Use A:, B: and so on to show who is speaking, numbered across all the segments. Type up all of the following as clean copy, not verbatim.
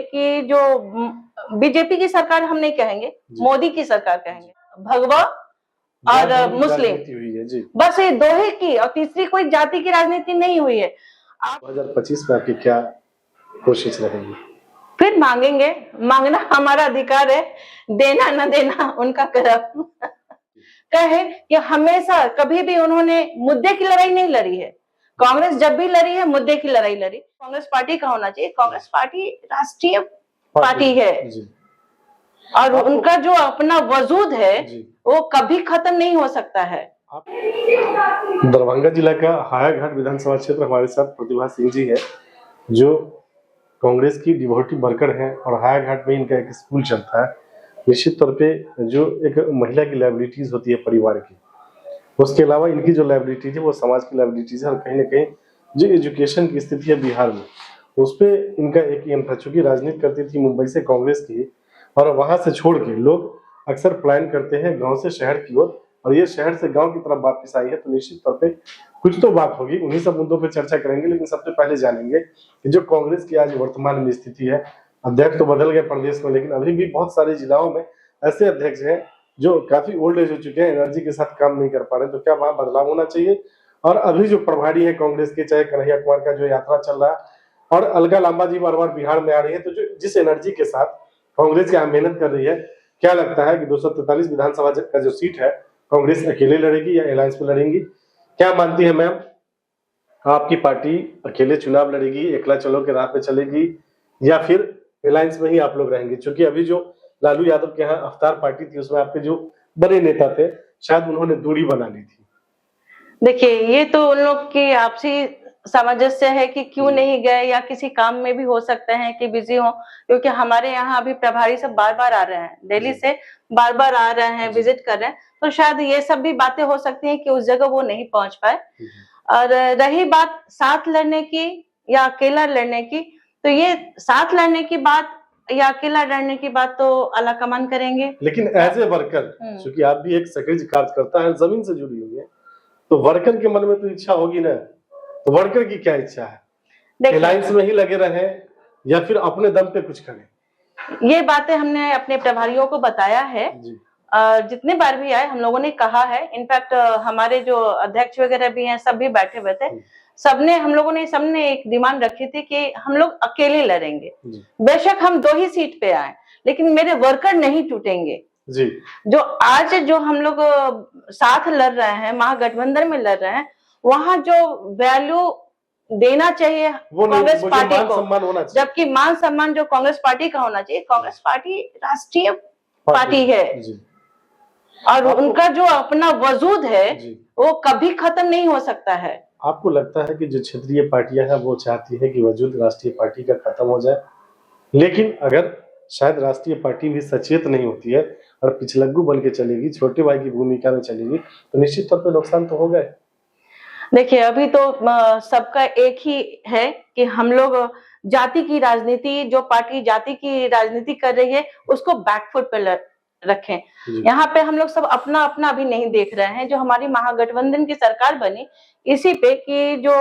A: कि जो बीजेपी की सरकार हम नहीं कहेंगे, मोदी की सरकार कहेंगे। भगवा और मुस्लिम
B: हुई है जी।
A: बस ये दो ही की, और तीसरी कोई जाति की राजनीति नहीं हुई है।
B: 2025 में आपकी क्या कोशिश रहेगी?
A: फिर मांगेंगे, मांगना हमारा अधिकार है, देना न देना उनका कर्म। कहे कि हमेशा कभी भी उन्होंने मुद्दे की लड़ाई नहीं लड़ी है। कांग्रेस जब भी लड़ी है मुद्दे की लड़ाई लड़ी। कांग्रेस पार्टी का होना चाहिए, कांग्रेस पार्टी राष्ट्रीय पार्टी है और उनका जो अपना वजूद है वो कभी खत्म नहीं हो सकता है।
B: दरभंगा जिला का हायाघाट विधानसभा क्षेत्र हमारे साथ प्रतिभा सिंह जी है, जो कांग्रेस की डिवोटी वर्कर है और हायाघाट में इनका एक स्कूल चलता है। निश्चित तौर पे जो एक महिला की लाइबिलिटीज होती है परिवार की, उसके अलावा इनकी जो लाइबिलिटीज है वो समाज की लाइबिलिटीज है। और कहीं ना कहीं जो एजुकेशन की स्थिति है बिहार में, उस पर इनका एक एम था। चूंकि राजनीति करती थी मुंबई से कांग्रेस की, और वहां से छोड़ के लोग अक्सर पलायन करते हैं गांव से शहर की ओर, और ये शहर से गांव की तरफ वापस आई है। तो निश्चित तौर पे कुछ तो बात होगी, उन्हीं सब मुद्दों पे चर्चा करेंगे। लेकिन सबसे पहले जानेंगे कि जो कांग्रेस की आज वर्तमान में स्थिति है, अध्यक्ष तो बदल गए प्रदेश में, लेकिन अभी भी बहुत सारे जिलाओं में ऐसे अध्यक्ष हैं जो काफी ओल्ड एज हो चुके हैं, एनर्जी के साथ काम नहीं कर पा रहे। तो क्या वहां बदलाव होना चाहिए? और अभी जो प्रभारी है कांग्रेस के, चाहे कन्हैया कुमार का जो यात्रा चल रहा है, और अलगा लांबा जी बार बार बिहार में आ रही है, तो जो जिस एनर्जी के साथ कांग्रेस यहाँ मेहनत कर रही है, क्या लगता है कि 243 विधानसभा का जो सीट है कांग्रेस अकेले लड़ेगी या अलायंस में लड़ेंगी? क्या मानती है मैम, आपकी पार्टी अकेले चुनाव लड़ेगी, एकला चलो के राह पे चलेगी, या फिर अलायंस में ही आप लोग रहेंगे? क्योंकि अभी जो लालू यादव के यहाँ अवतार पार्टी थी, उसमें आपके जो बड़े नेता थे, शायद उन्होंने दूरी बना ली थी।
A: देखिए, ये तो उन लोग की आपसी सामंजस्य है कि क्यों नहीं गए, या किसी काम में भी हो सकते हैं कि बिजी हो, क्योंकि हमारे यहाँ अभी प्रभारी सब बार बार आ रहे हैं, दिल्ली से बार बार आ रहे हैं, विजिट कर रहे हैं। तो शायद ये सब भी बातें हो सकती हैं कि उस जगह वो नहीं पहुंच पाए। और रही बात साथ लड़ने की या अकेला लड़ने की, तो ये साथ लड़ने की बात या अकेला लड़ने की बात तो अल्लाह कमान करेंगे।
B: लेकिन एज ए वर्कर, क्योंकि आप भी एक सक्रिय कार्यकर्ता है, जमीन से जुड़ी हुई है, तो वर्कर के मन में तो इच्छा होगी ना, तो वर्कर की क्या इच्छा है? अलायंस में ही लगे रहे या फिर अपने दम पे कुछ करें?
A: ये बातें हमने अपने प्रभारियों को बताया है, जितने बार भी आए हम लोगों ने कहा है। इनफैक्ट हमारे जो अध्यक्ष वगैरह भी हैं, सब भी बैठे हुए थे, सबने एक डिमांड रखी थी कि हम लोग अकेले लड़ेंगे, बेशक हम 2 ही सीट पे आए, लेकिन मेरे वर्कर नहीं टूटेंगे जी। जो आज जो हम लोग साथ लड़ रहे हैं, महागठबंधन में लड़ रहे हैं, वहां जो वैल्यू देना चाहिए कांग्रेस पार्टी को, जबकि मान सम्मान जो कांग्रेस पार्टी का होना चाहिए। कांग्रेस पार्टी राष्ट्रीय पार्टी है और उनका जो अपना वजूद है वो कभी खत्म नहीं हो सकता है।
B: आपको लगता है कि जो क्षेत्रीय पार्टियां हैं वो चाहती है कि वजूद राष्ट्रीय पार्टी का खत्म हो जाए, लेकिन अगर शायद राष्ट्रीय पार्टी भी सचेत नहीं होती है और पिछलग्गू बन के चलेगी, छोटे भाई की भूमिका में चलेगी, तो निश्चित तौर पे नुकसान तो होगा।
A: देखिए, अभी तो सबका एक ही है कि हम लोग जाति की राजनीति, जो पार्टी जाति की राजनीति कर रही है उसको बैकफुट पे रखें। यहाँ पे हम लोग सब अपना अपना अभी नहीं देख रहे हैं। जो हमारी महागठबंधन की सरकार बनी, इसी पे कि जो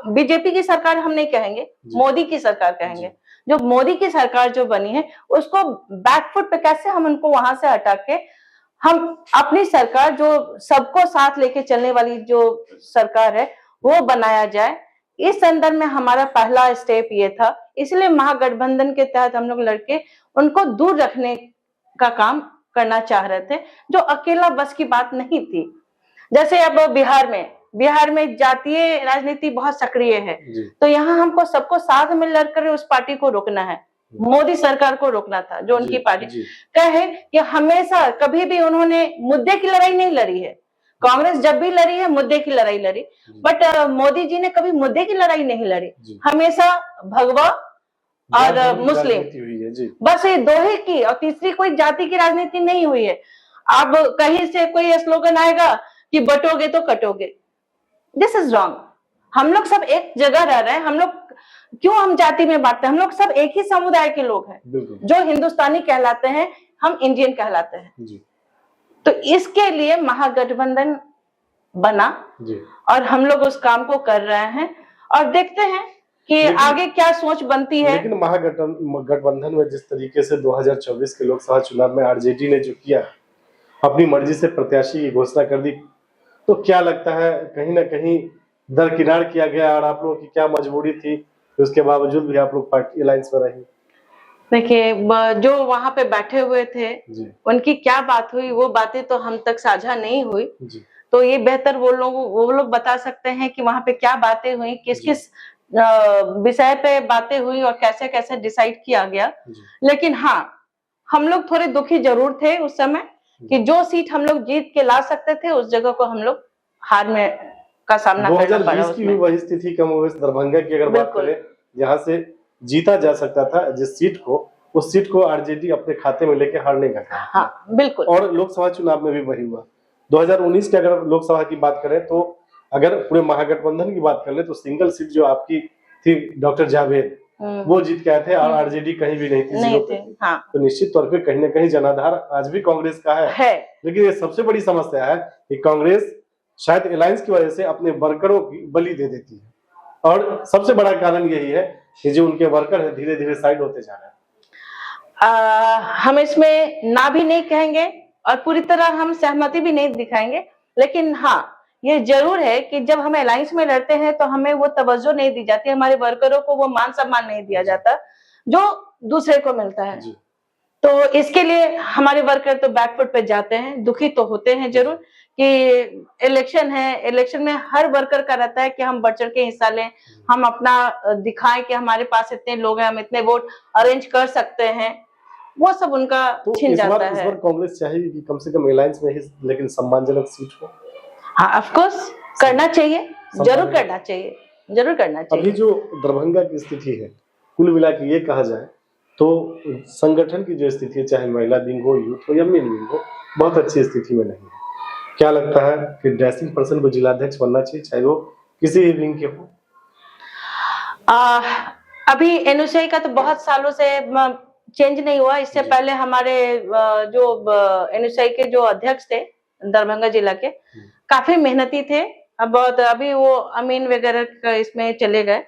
A: बीजेपी की सरकार हम नहीं कहेंगे, मोदी की सरकार कहेंगे। जो मोदी की सरकार जो बनी है उसको बैकफुट पे कैसे हम उनको वहां से हटा के हम अपनी सरकार, जो सबको साथ लेके चलने वाली जो सरकार है, वो बनाया जाए। इस संदर्भ में हमारा पहला स्टेप ये था। इसलिए महागठबंधन के तहत हम लोग लड़के उनको दूर रखने का काम करना चाह रहे थे, जो अकेला बस की बात नहीं थी। जैसे अब बिहार में जातीय राजनीति बहुत सक्रिय है, तो यहाँ हमको सबको साथ में लड़कर उस पार्टी को रोकना है। मोदी सरकार को रोकना था, जो उनकी पार्टी कहे कि हमेशा कभी भी उन्होंने मुद्दे की लड़ाई नहीं लड़ी है। कांग्रेस जब भी लड़ी है मुद्दे की लड़ाई लड़ी, बट मोदी जी ने कभी मुद्दे की लड़ाई नहीं लड़ी। हमेशा भगवा और मुस्लिम बस ये 2 ही की, और तीसरी कोई जाति की राजनीति नहीं हुई है। अब कहीं से कोई स्लोगन आएगा कि बटोगे तो कटोगे, दिस इज रॉन्ग। हम लोग सब एक जगह रह रहे हैं। हम लोग क्यों हम जाति में बांटते हैं? हम लोग सब एक ही समुदाय के लोग हैं, जो हिंदुस्तानी कहलाते हैं, हम इंडियन कहलाते हैं। तो इसके लिए महागठबंधन बना और हम लोग उस काम को कर रहे हैं और देखते हैं कि
B: लेकिन
A: आगे क्या सोच बनती है।
B: लेकिन महागठबंधन में जिस तरीके से 2024 के लोकसभा चुनाव में आरजेडी ने जो किया, अपनी मर्जी से प्रत्याशी की घोषणा कर दी, तो क्या लगता है कहीं ना कहीं दरकिनार किया गया और आप लोगों की क्या मजबूरी थी कि उसके बावजूद भी आप लोग पार्टी अलायंस में रही?
A: देखिए, जो वहां पे बैठे हुए थे
B: जी
A: उनकी क्या बात हुई, वो बातें तो हम तक साझा नहीं हुई।
B: जी
A: तो ये बेहतर वो लोग बता सकते हैं कि वहां पे क्या बातें हुई, किस
B: जी
A: किस विषय पे बातें हुई और कैसे कैसे डिसाइड किया गया।
B: जी
A: लेकिन हाँ, हम लोग थोड़े दुखी जरूर थे उस समय कि जो सीट हम लोग जीत के ला सकते थे उस जगह को हम लोग हार में का सामना करना पड़ा
B: 2020 की भी
A: उसमें।
B: वही स्थिति कमोबेश दरभंगा की अगर बात
A: बिल्कुल।
B: करें, जहां से जीता जा सकता था जिस सीट को, उस सीट को आरजेडी अपने खाते में लेके हारने का काम किया।
A: हाँ बिल्कुल।
B: और लोकसभा चुनाव में भी वही हुआ। 2019 की अगर लोकसभा की बात करें तो अगर पूरे महागठबंधन की बात कर ले तो सिंगल सीट जो आपकी थी डॉक्टर जावेद, वो जीत के आए थे और आरजेडी कहीं भी नहीं थी,
A: नहीं
B: जीरो
A: थे।
B: पे थी।
A: हाँ
B: तो निश्चित तौर पे कहीं ना कहीं जनाधार आज भी कांग्रेस का है। लेकिन ये सबसे बड़ी समस्या है कि कांग्रेस शायद अलायंस की वजह से अपने वर्करों की बलि दे देती है, और सबसे बड़ा कारण यही है कि जो उनके वर्कर है धीरे धीरे साइड होते जा रहे हैं।
A: हम इसमें ना भी नहीं कहेंगे और पूरी तरह हम सहमति भी नहीं दिखाएंगे। लेकिन हाँ, ये जरूर है कि जब हम अलायंस में लड़ते हैं तो हमें वो तवज्जो नहीं दी जाती, हमारे वर्करों को वो मान सम्मान नहीं दिया जाता जो दूसरे को मिलता है।
B: जी
A: तो इसके लिए हमारे वर्कर तो बैकफुट पे जाते हैं, दुखी तो होते हैं जरूर कि इलेक्शन है, इलेक्शन में हर वर्कर का रहता है कि हम बढ़ चढ़ के हिस्सा लें, हम अपना दिखाएं कि हमारे पास इतने लोग हैं, हम इतने वोट अरेंज कर सकते हैं। वो सब उनका
B: तो
A: छिन
B: इस
A: जाता
B: बार
A: है।
B: कांग्रेस चाहेगी कि कम से कम अलायंस में ही लेकिन सम्मानजनक सीट हो।
A: हाँ ऑफ कोर्स करना चाहिए, जरूर करना चाहिए, जरूर करना
B: अभी
A: चाहिए।
B: जो दरभंगा की स्थिति है, कुल मिला के ये कहा जाए तो संगठन की जो स्थिति है, चाहे महिला विंग हो, यूथ हो या मेन विंग हो, बहुत अच्छी स्थिति में नहीं है। क्या लगता है कि ड्रेसिंग पर्सन को जिलाध्यक्ष बनना चाहिए, चाहे वो किसी भी विंग के हो?
A: अभी एनयूसीआई का तो बहुत सालों से चेंज नहीं हुआ। इससे पहले हमारे जो एनयूसीआई के जो अध्यक्ष थे दरभंगा जिला के, काफी मेहनती थे। अब अभी वो अमीन वगैरह का इसमें चले गए,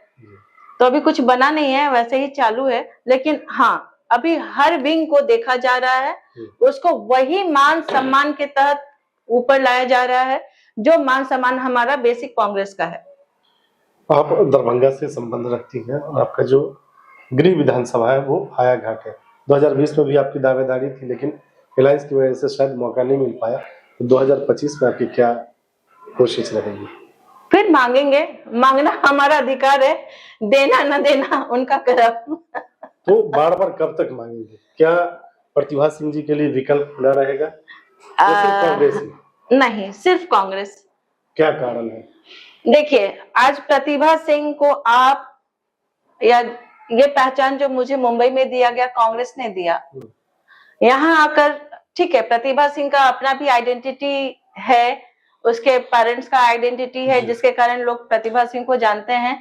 A: तो अभी कुछ बना नहीं है, वैसे ही चालू है। लेकिन हाँ, अभी हर विंग को देखा जा रहा है, उसको वही मान सम्मान के तहत ऊपर लाया जा रहा है जो मान सम्मान हमारा बेसिक कांग्रेस का है।
B: आप दरभंगा से संबंध रखती हैं और आपका जो गृह विधानसभा है वो हायाघाट है। 2020 में भी आपकी दावेदारी थी, लेकिन अलायंस की वजह से शायद मौका नहीं मिल पाया। तो 2025 में आपकी क्या कोशिश रहेगी?
A: फिर मांगेंगे, मांगना हमारा अधिकार है, देना न देना उनका कर्म।
B: तो बार बार कब तक मांगेंगे? क्या प्रतिभा सिंह जी के लिए विकल्प खुला रहेगा या सिर्फ कांग्रेस ही?
A: नहीं, सिर्फ कांग्रेस।
B: क्या कारण है?
A: देखिए, आज प्रतिभा सिंह को आप या ये पहचान जो मुझे मुंबई में दिया गया कांग्रेस ने दिया, यहाँ आकर ठीक है, प्रतिभा सिंह का अपना भी आइडेंटिटी है, उसके पेरेंट्स का आइडेंटिटी है जिसके कारण लोग प्रतिभा सिंह को जानते हैं।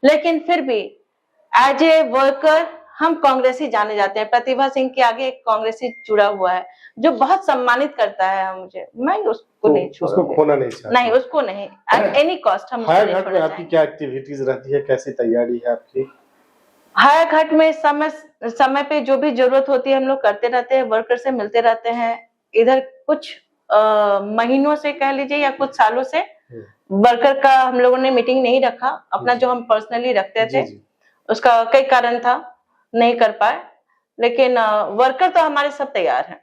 A: लेकिन फिर भी एज ए वर्कर हम कांग्रेसी जाने जाते हैं। प्रतिभा सिंह के आगे एक कांग्रेसी जुड़ा हुआ है जो बहुत सम्मानित करता है मुझे, मैं उसको
B: तो
A: नहीं छोड़ूंगी।
B: उसको खोना नहीं चाहते?
A: नहीं, उसको नहीं, एट एनी कॉस्ट हम उसको नहीं
B: हायाघाट में
A: छोड़ना
B: आपकी
A: चाहेंगे।
B: क्या एक्टिविटीज रहती है, कैसी तैयारी है आपकी?
A: हायाघाट में समय पे जो भी जरूरत होती है हम लोग करते रहते हैं, वर्कर से मिलते रहते हैं। इधर कुछ महीनों से कह लीजिए या कुछ सालों से वर्कर का हम लोगों ने मीटिंग नहीं रखा। अपना जो हम पर्सनली रखते थे उसका कई कारण था, नहीं कर पाए। लेकिन वर्कर तो हमारे सब तैयार हैं,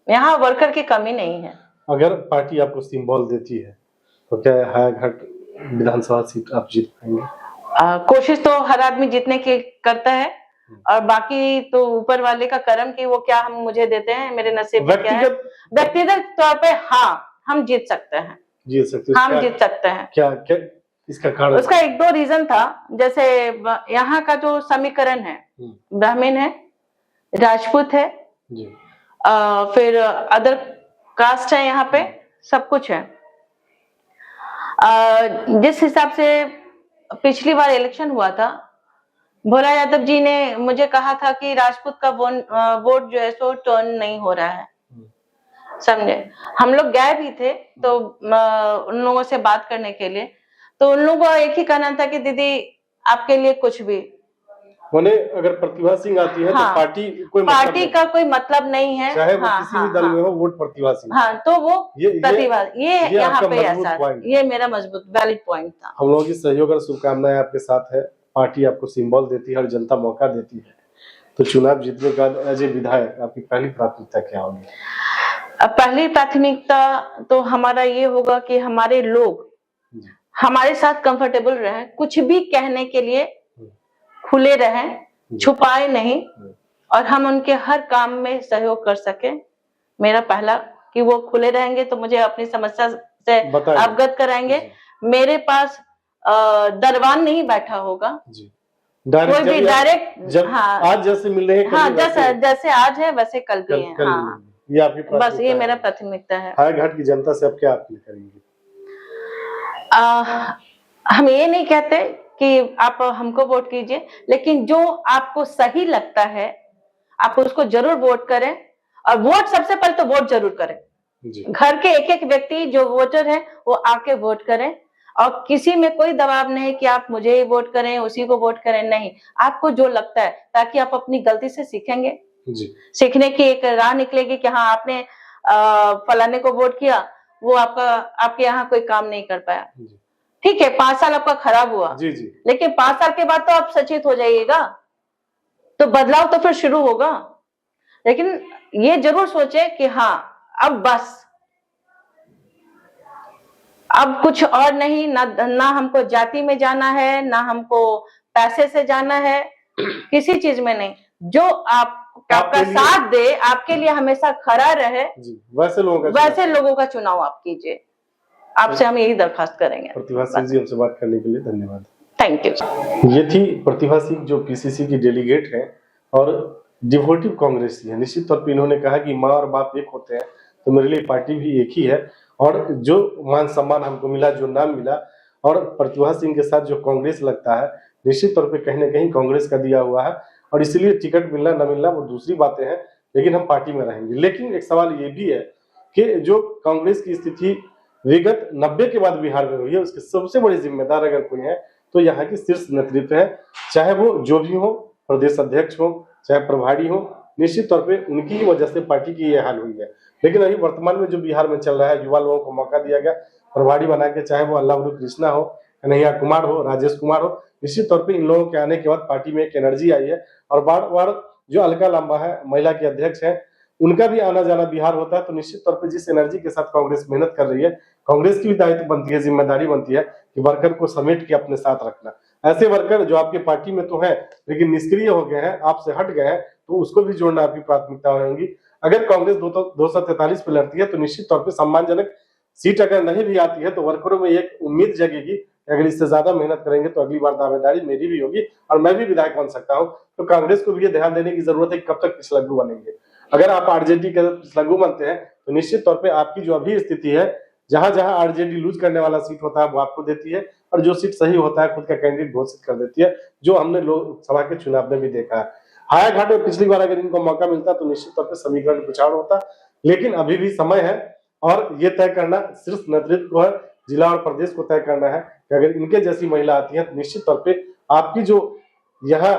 A: यहाँ वर्कर की कमी नहीं है। अगर
B: पार्टी आपको सिंबल देती है तो क्या हायाघाट विधानसभा सीट आप जीत पाएंगे?
A: कोशिश तो हर आदमी जीतने की करता है, और बाकी तो ऊपर वाले का कर्म कि वो क्या हम मुझे देते हैं, मेरे नसीब में क्या है। व्यक्तिगत तौर पे हाँ, हम जीत सकते हैं,
B: जीत सकते हैं।
A: हम जीत सकते हैं।
B: क्या क्या इसका कारण?
A: उसका एक दो रीजन था, जैसे यहाँ का जो समीकरण है, ब्राह्मण है, राजपूत है, फिर अदर कास्ट है, यहाँ पे सब कुछ है। जिस हिसाब से पिछली बार इलेक्शन हुआ था, भोला यादव जी ने मुझे कहा था कि राजपूत का वोट जो है सो टर्न नहीं हो रहा है, समझे। हम लोग गए भी थे तो उन लोगों से बात करने के लिए, तो उन लोगों का एक ही कहना था कि दीदी आपके लिए कुछ भी।
B: माने अगर प्रतिभा सिंह आती है
A: हाँ,
B: तो पार्टी कोई
A: पार्टी का कोई मतलब नहीं है,
B: चाहे वो किसी भी दल में हो, वोट प्रतिभा सिंह।
A: हाँ, तो वो प्रतिभा, ये यहाँ
B: आपका
A: पे
B: मजबूत
A: ऐसा,
B: पॉइंट,
A: ये मेरा मजबूत वैलिड पॉइंट था।
B: हम लोगों की सहयोग और शुभकामनाएं आपके साथ है। पार्टी आपको सिंबल देती है और जनता मौका देती है, तो चुनाव जीतने का एज ए विधायक आपकी पहली प्राथमिकता क्या होगी?
A: पहली प्राथमिकता तो हमारा ये होगा कि हमारे लोग हमारे साथ कंफर्टेबल रहें, कुछ भी कहने के लिए खुले रहें, छुपाए नहीं, और हम उनके हर काम में सहयोग कर सके। मेरा पहला कि वो खुले रहेंगे तो मुझे अपनी समस्या से अवगत कराएंगे। मेरे पास दरबान नहीं बैठा होगा, कोई भी डायरेक्ट, हाँ, आज जैसे मिल रहे हैं, हाँ, जैसे आज है वैसे कल भी है, हाँ,
B: ये आपकी
A: बस ये मेरा प्राथमिकता है।
B: हायाघाट की जनता से आप क्या अपील करेंगे?
A: हम ये नहीं कहते कि आप हमको वोट कीजिए, लेकिन जो आपको सही लगता है आप उसको जरूर वोट करें, और वोट सबसे पहले तो वोट जरूर करें। घर के एक एक व्यक्ति जो वोटर है वो आके वोट करें, और किसी में कोई दबाव नहीं कि आप मुझे ही वोट करें, उसी को वोट करें, नहीं, आपको जो लगता है, ताकि आप अपनी गलती से सीखेंगे, सीखने की एक राह निकलेगी कि हाँ आपने फलाने को वोट किया, वो आपके यहाँ कोई काम नहीं कर पाया, ठीक है, 5 साल आपका खराब हुआ, लेकिन 5 साल के बाद तो आप सचेत हो जाइएगा, तो बदलाव तो फिर शुरू होगा। लेकिन ये जरूर सोचे कि हाँ अब बस, अब कुछ और नहीं, ना हमको जाति में जाना है, ना हमको पैसे से जाना है, किसी चीज में नहीं, जो आपका साथ दे, आपके लिए हमेशा खड़ा रहे, वैसे लोगों का चुनाव आप कीजिए। आपसे हम यही दरखास्त करेंगे। प्रतिभा सिंह जी, हमसे बात करने के लिए धन्यवाद। Thank you.
B: ये थी प्रतिभा सिंह, जो पीसीसी की डेलीगेट है और डिवोटिव कांग्रेसी है। निश्चित तौर पर इन्होंने कहा कि माँ और बाप एक होते हैं, तो मेरे लिए पार्टी भी एक ही है, और जो मान सम्मान हमको मिला, जो नाम मिला, और प्रतिभा सिंह के साथ जो कांग्रेस लगता है, निश्चित तौर पे कहीं ना कहीं कांग्रेस का दिया हुआ है, और इसीलिए टिकट मिलना न मिलना वो दूसरी बातें हैं, लेकिन हम पार्टी में रहेंगे। लेकिन एक सवाल ये भी है कि जो कांग्रेस की स्थिति विगत 90 के बाद बिहार में हुई है, उसके सबसे बड़े जिम्मेदार अगर कोई है तो यहाँ की शीर्ष नेतृत्व है, चाहे वो जो भी हो, प्रदेश अध्यक्ष हो, चाहे प्रभारी हो, निश्चित तौर पे उनकी ही वजह से पार्टी की ये हाल हुई है। लेकिन अभी वर्तमान में जो बिहार में चल रहा है, युवा लोगों को मौका दिया गया प्रभारी बना के, चाहे वो अल्लाह कृष्णा हो, कन्हैया कुमार हो, राजेश कुमार हो, निश्चित तौर पे इन लोगों के आने के बाद पार्टी में एक एनर्जी आई है। और बार बार जो अलका लांबा है, महिला के अध्यक्ष है, उनका भी आना जाना बिहार होता है, तो निश्चित तौर पर जिस एनर्जी के साथ कांग्रेस मेहनत कर रही है, कांग्रेस की भी दायित्व बनती है, जिम्मेदारी बनती है कि वर्कर को समेट के अपने साथ रखना। ऐसे वर्कर जो आपके पार्टी में तो है लेकिन निष्क्रिय हो गए हैं, आपसे हट गए हैं, तो उसको भी जोड़ना आपकी प्राथमिकता होगी। अगर कांग्रेस 243 पे लड़ती है तो निश्चित तौर पे सम्मानजनक सीट अगर नहीं भी आती है तो वर्करों में एक उम्मीद जगेगी, अगर इससे ज्यादा मेहनत करेंगे तो अगली बार दावेदारी मेरी भी होगी और मैं भी विधायक बन सकता हूं। तो कांग्रेस को भी ये ध्यान देने की जरूरत है कि कब तक पिछलग्गू बनेंगे। अगर आप आरजेडी के पिछलग्गू बनते हैं तो निश्चित तौर पर आपकी जो अभी स्थिति है, जहां जहां आरजेडी लूज करने वाला सीट होता है वो आपको देती है, और जो सीट सही होता है खुद का कैंडिडेट घोषित कर देती है, जो हमने लोकसभा के चुनाव में भी देखा है। हायाघाट में पिछली बार अगर इनको मौका मिलता तो निश्चित तौर पर समीकरण पिछाड़ होता, लेकिन अभी भी समय है और ये तय करना शीर्ष नेतृत्व को है, जिला और प्रदेश को तय करना है कि अगर इनके जैसी महिला आती है तो निश्चित तौर पे आपकी जो यहाँ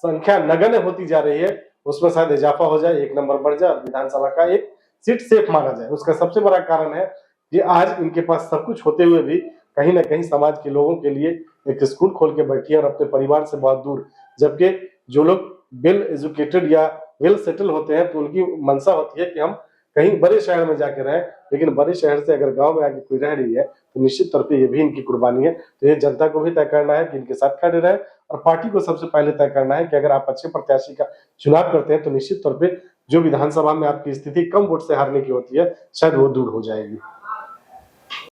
B: संख्या नगण्य होती जा रही है उसमें शायद इजाफा हो जाए, 1 नंबर बढ़ जाए, विधानसभा का एक सीट सेफ माना जाए। उसका सबसे बड़ा कारण है कि आज इनके पास सब कुछ होते हुए भी कहीं ना कहीं समाज के लोगों के लिए एक स्कूल खोल के बैठी है और अपने परिवार से बहुत दूर, जबकि जो लोग वेल एजुकेटेड या वेल सेटल होते हैं तो उनकी मंशा होती है कि हम कहीं बड़े शहर में जाके रहें, लेकिन बड़े शहर से अगर गांव में आके कोई रह रही है तो निश्चित तौर पे ये भी इनकी कुर्बानी है। तो ये जनता को भी तय करना है कि इनके साथ खड़े रहे, और पार्टी को सबसे पहले तय करना है कि अगर आप अच्छे प्रत्याशी का चुनाव करते हैं तो निश्चित तौर पर जो विधानसभा में आपकी स्थिति कम वोट से हारने की होती है शायद वो दूर हो जाएगी।